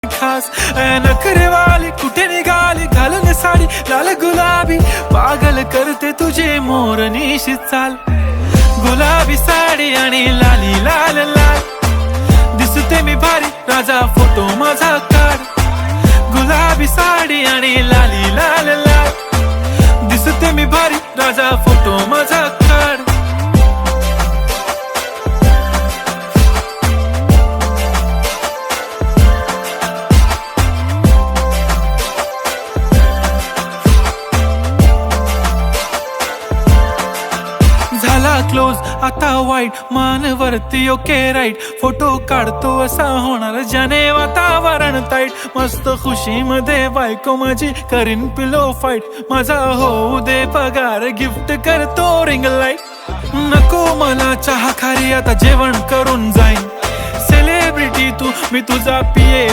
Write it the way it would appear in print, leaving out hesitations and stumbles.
खास नखरेवाली कुठे निघाली घालून साडी लाल गुलाबी पागल करते तुझे मोरनीशी चाल गुलाबी साडी आणि लाली लाल लाल दिसते मी भारी राजा फोटो माझा काढ गुलाबी साडी आणि लाली लाल लाल दिसते मी भारी राजा फोटो माझा काढ झाला क्लोज आता वाईट मानवरती ओके राईट फोटो काढतो असा होणार ज्याने वातावरण ताईट मस्त खुशी मध्ये बायको माझी करीन पिलो फाईट माझा होऊ दे पगार गिफ्ट करतो रिंग लाईट नको मला चहा खारी आता जेवण करून जाईन सेलिब्रिटी तू मी तुझा पिये